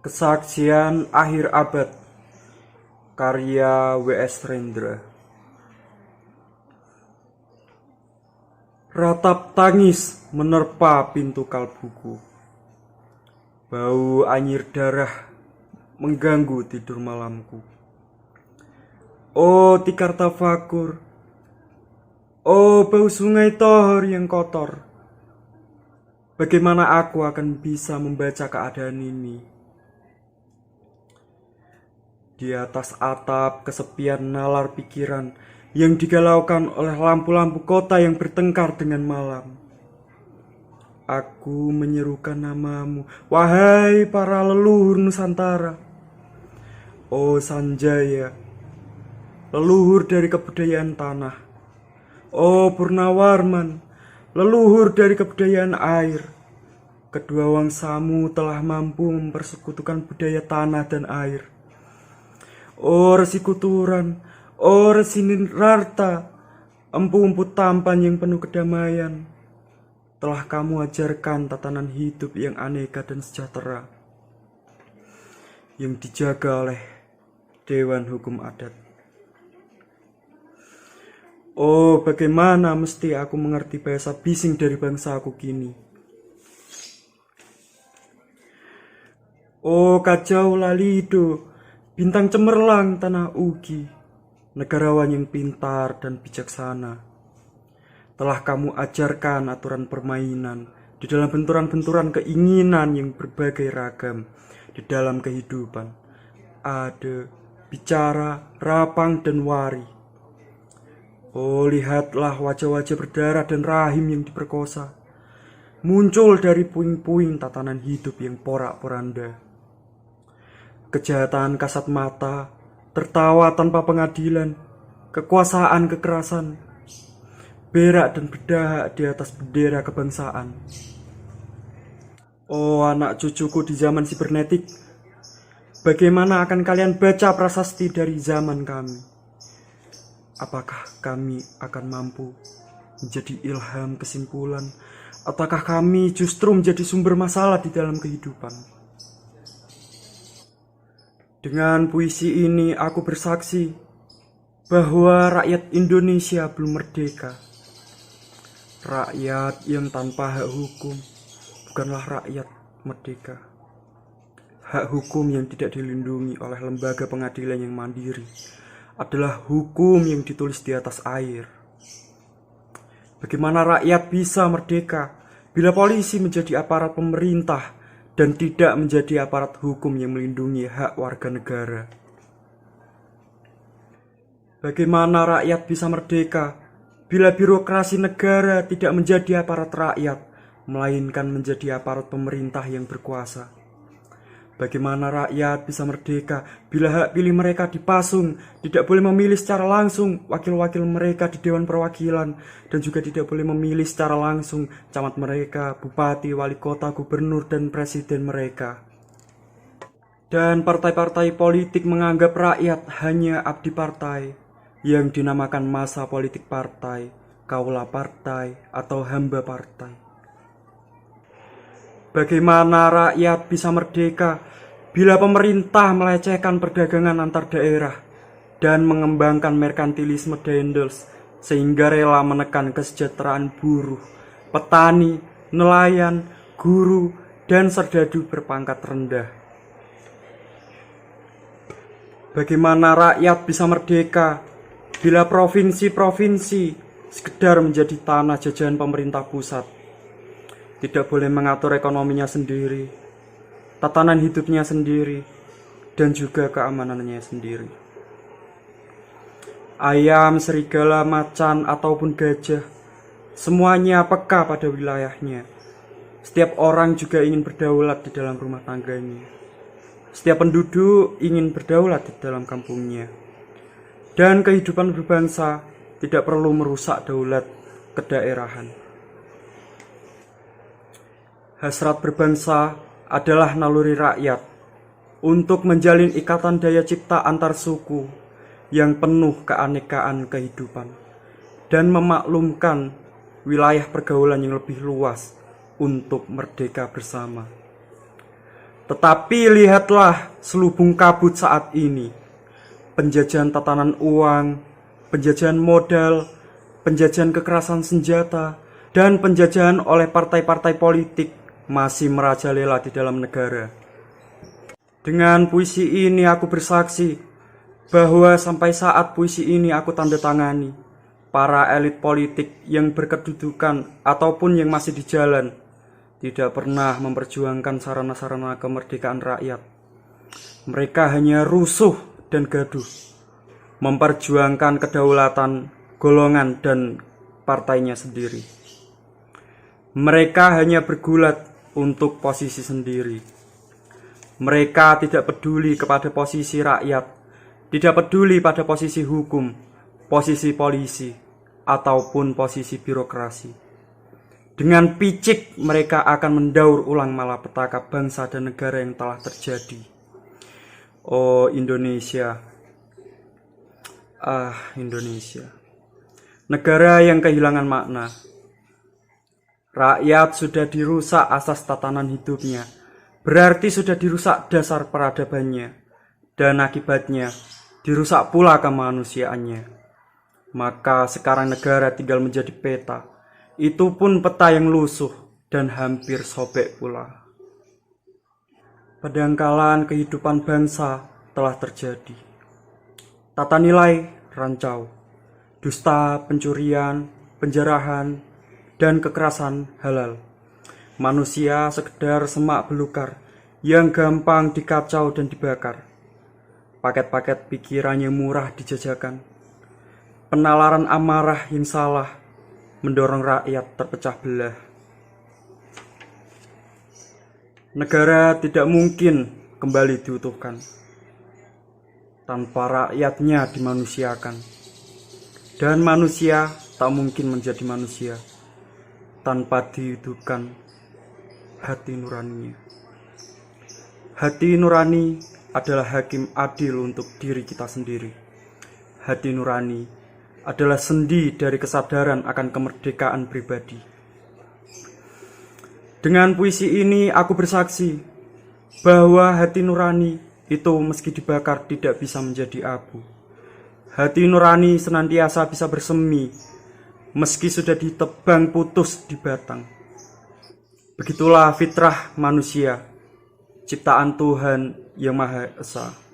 Kesaksian Akhir Abad, karya W.S. Rendra. Ratap tangis menerpa pintu kalbuku. Bau anyir darah mengganggu tidur malamku. Oh tikar tafakur, oh bau sungai Tohor yang kotor. Bagaimana aku akan bisa membaca keadaan ini? Di atas atap kesepian nalar pikiran yang digalaukan oleh lampu-lampu kota yang bertengkar dengan malam. Aku menyerukan namamu, wahai para leluhur Nusantara. Oh Sanjaya, leluhur dari kebudayaan tanah. Oh Purnawarman, leluhur dari kebudayaan air. Kedua wangsamu telah mampu mempersekutukan budaya tanah dan air. Oh Resi Kuturan, oh Resi Nirarta, empu-empu tampan yang penuh kedamaian. Telah kamu ajarkan tatanan hidup yang aneka dan sejahtera, yang dijaga oleh Dewan Hukum Adat. Oh bagaimana mesti aku mengerti bahasa bising dari bangsaku kini. Oh Kacau Lalido, bintang cemerlang tanah Ugi, negarawan yang pintar dan bijaksana. Telah kamu ajarkan aturan permainan di dalam benturan-benturan keinginan yang berbagai ragam di dalam kehidupan. Ada, bicara, rapang, dan wari. Oh lihatlah wajah-wajah berdarah dan rahim yang diperkosa, muncul dari puing-puing tatanan hidup yang porak-poranda. Kejahatan kasat mata, tertawa tanpa pengadilan, kekuasaan kekerasan, berak dan berdahak di atas bendera kebangsaan. Oh anak cucuku di zaman sibernetik, bagaimana akan kalian baca prasasti dari zaman kami? Apakah kami akan mampu menjadi ilham kesimpulan, ataukah kami justru menjadi sumber masalah di dalam kehidupan? Dengan puisi ini aku bersaksi bahwa rakyat Indonesia belum merdeka. Rakyat yang tanpa hak hukum bukanlah rakyat merdeka. Hak hukum yang tidak dilindungi oleh lembaga pengadilan yang mandiri adalah hukum yang ditulis di atas air. Bagaimana rakyat bisa merdeka bila polisi menjadi aparat pemerintah dan tidak menjadi aparat hukum yang melindungi hak warga negara? Bagaimana rakyat bisa merdeka bila birokrasi negara tidak menjadi aparat rakyat, melainkan menjadi aparat pemerintah yang berkuasa? Bagaimana rakyat bisa merdeka bila hak pilih mereka dipasung, tidak boleh memilih secara langsung wakil-wakil mereka di Dewan Perwakilan, dan juga tidak boleh memilih secara langsung camat mereka, bupati, wali kota, gubernur, dan presiden mereka. Dan partai-partai politik menganggap rakyat hanya abdi partai, yang dinamakan massa politik partai, kaula partai, atau hamba partai. Bagaimana rakyat bisa merdeka bila pemerintah melecehkan perdagangan antar daerah dan mengembangkan merkantilisme Daendels sehingga rela menekan kesejahteraan buruh, petani, nelayan, guru, dan serdadu berpangkat rendah? Bagaimana rakyat bisa merdeka bila provinsi-provinsi sekedar menjadi tanah jajahan pemerintah pusat, tidak boleh mengatur ekonominya sendiri, tatanan hidupnya sendiri, dan juga keamanannya sendiri? Ayam, serigala, macan, ataupun gajah, semuanya peka pada wilayahnya. Setiap orang juga ingin berdaulat di dalam rumah tangganya. Setiap penduduk ingin berdaulat di dalam kampungnya. Dan kehidupan berbangsa tidak perlu merusak daulat kedaerahan. Hasrat berbangsa adalah naluri rakyat untuk menjalin ikatan daya cipta antar suku yang penuh keanekaan kehidupan dan memaklumkan wilayah pergaulan yang lebih luas untuk merdeka bersama. Tetapi lihatlah selubung kabut saat ini. Penjajahan tatanan uang, penjajahan modal, penjajahan kekerasan senjata, dan penjajahan oleh partai-partai politik masih merajalela di dalam negara. Dengan puisi ini aku bersaksi bahwa sampai saat puisi ini aku tanda tangani, para elit politik yang berkedudukan ataupun yang masih di jalan tidak pernah memperjuangkan sarana-sarana kemerdekaan rakyat. Mereka hanya rusuh dan gaduh, memperjuangkan kedaulatan golongan dan partainya sendiri. Mereka hanya bergulat untuk posisi sendiri. Mereka tidak peduli kepada posisi rakyat, tidak peduli pada posisi hukum, posisi polisi, ataupun posisi birokrasi. Dengan picik mereka akan mendaur ulang malapetaka bangsa dan negara yang telah terjadi. Oh Indonesia, Indonesia, negara yang kehilangan makna. Rakyat sudah dirusak asas tatanan hidupnya, berarti sudah dirusak dasar peradabannya, dan akibatnya dirusak pula kemanusiaannya. Maka sekarang negara tinggal menjadi peta, itu pun peta yang lusuh dan hampir sobek pula. Pedangkalan kehidupan bangsa telah terjadi. Tata nilai rancau, dusta, pencurian, penjarahan, dan kekerasan halal. Manusia sekedar semak belukar yang gampang dikacau dan dibakar. Paket-paket pikirannya murah dijajakan. Penalaran amarah yang salah mendorong rakyat terpecah belah. Negara tidak mungkin kembali diutuhkan tanpa rakyatnya dimanusiakan. Dan manusia tak mungkin menjadi manusia tanpa dihidupkan hati nuraninya. Hati nurani adalah hakim adil untuk diri kita sendiri. Hati nurani adalah sendi dari kesadaran akan kemerdekaan pribadi. Dengan puisi ini aku bersaksi bahwa hati nurani itu meski dibakar tidak bisa menjadi abu. Hati nurani senantiasa bisa bersemi meski sudah ditebang putus di batang. Begitulah fitrah manusia, ciptaan Tuhan yang Maha Esa.